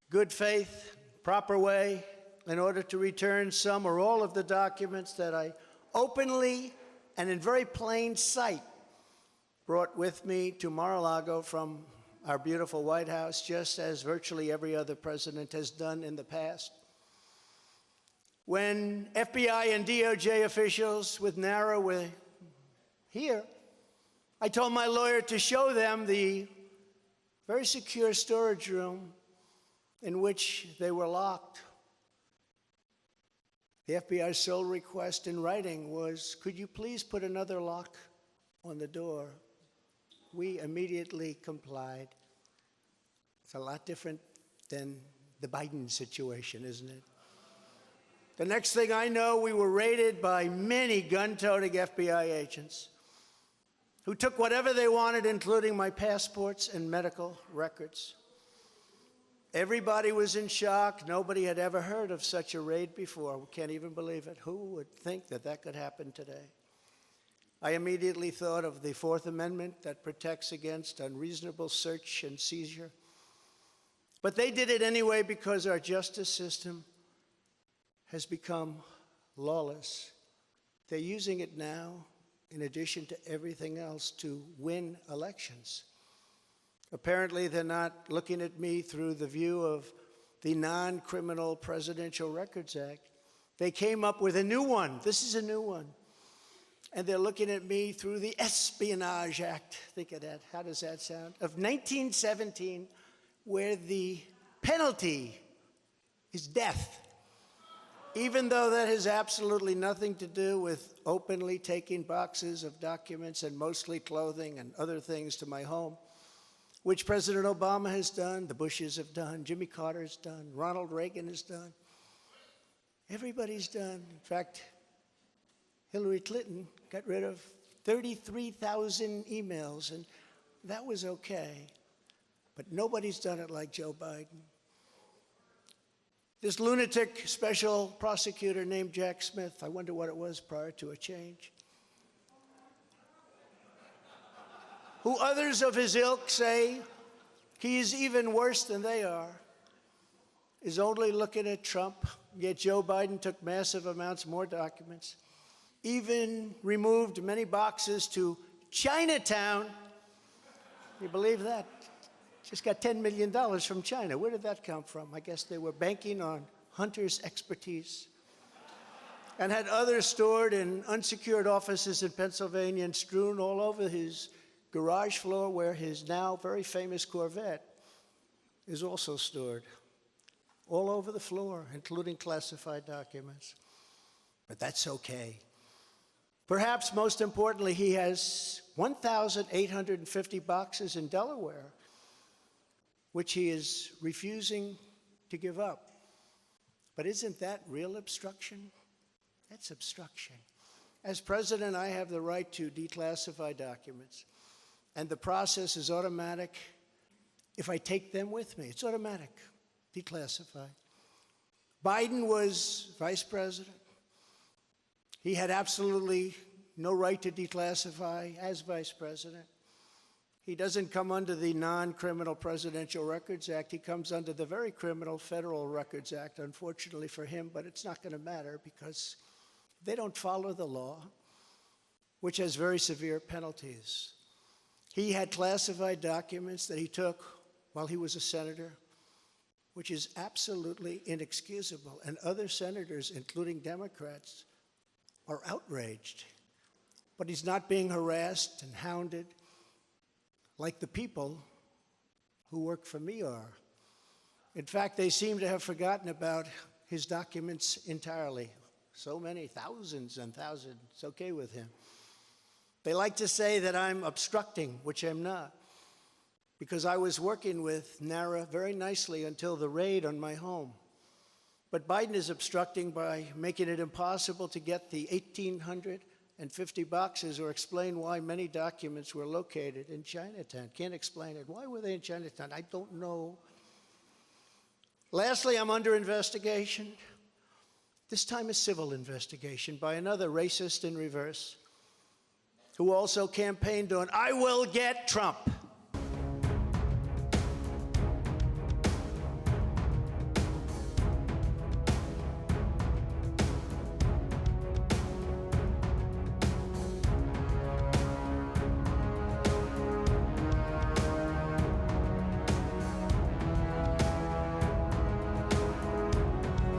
good faith, proper way, in order to return some or all of the documents that I openly and in very plain sight brought with me to Mar-a-Lago from our beautiful White House, just as virtually every other president has done in the past. When FBI and DOJ officials with NARA were here, I told my lawyer to show them the very secure storage room in which they were locked. The FBI's sole request in writing was, could you please put another lock on the door? We immediately complied. It's a lot different than the Biden situation, isn't it? The next thing I know, we were raided by many gun-toting FBI agents who took whatever they wanted, including my passports and medical records. Everybody was in shock. Nobody had ever heard of such a raid before. We can't even believe it. Who would think that that could happen today? I immediately thought of the Fourth Amendment that protects against unreasonable search and seizure. But they did it anyway because our justice system has become lawless. They're using it now, in addition to everything else, to win elections. Apparently, they're not looking at me through the view of the Non-Criminal Presidential Records Act. They came up with a new one. This is a new one. And they're looking at me through the Espionage Act. Think of that. How does that sound? Of 1917, where the penalty is death. Even though that has absolutely nothing to do with openly taking boxes of documents and mostly clothing and other things to my home, which President Obama has done, the Bushes have done, Jimmy Carter has done, Ronald Reagan has done. Everybody's done. In fact, Hillary Clinton got rid of 33,000 emails, and that was okay. But nobody's done it like Joe Biden. This lunatic special prosecutor named Jack Smith, I wonder what it was prior to a change, who others of his ilk say he is even worse than they are, is only looking at Trump, yet Joe Biden took massive amounts more documents, even removed many boxes to Chinatown. You believe that? Just got $10 million from China. Where did that come from? I guess they were banking on Hunter's expertise and had others stored in unsecured offices in Pennsylvania and strewn all over his garage floor where his now very famous Corvette is also stored. All over the floor, including classified documents. But that's okay. Perhaps most importantly, he has 1,850 boxes in Delaware, which he is refusing to give up. But isn't that real obstruction? That's obstruction. As president, I have the right to declassify documents, and the process is automatic if I take them with me. It's automatic, declassify. Biden was vice president. He had absolutely no right to declassify as vice president. He doesn't come under the Non-Criminal Presidential Records Act. He comes under the very criminal Federal Records Act, unfortunately for him, but it's not going to matter because they don't follow the law, which has very severe penalties. He had classified documents that he took while he was a senator, which is absolutely inexcusable. And other senators, including Democrats, are outraged. But he's not being harassed and hounded like the people who work for me are. In fact, they seem to have forgotten about his documents entirely. So many, thousands and thousands. It's okay with him. They like to say that I'm obstructing, which I'm not, because I was working with NARA very nicely until the raid on my home. But Biden is obstructing by making it impossible to get the 1,850 boxes or explain why many documents were located in Chinatown. Can't explain it. Why were they in Chinatown? I don't know. Lastly, I'm under investigation. This time a civil investigation by another racist in reverse who also campaigned on, I will get Trump.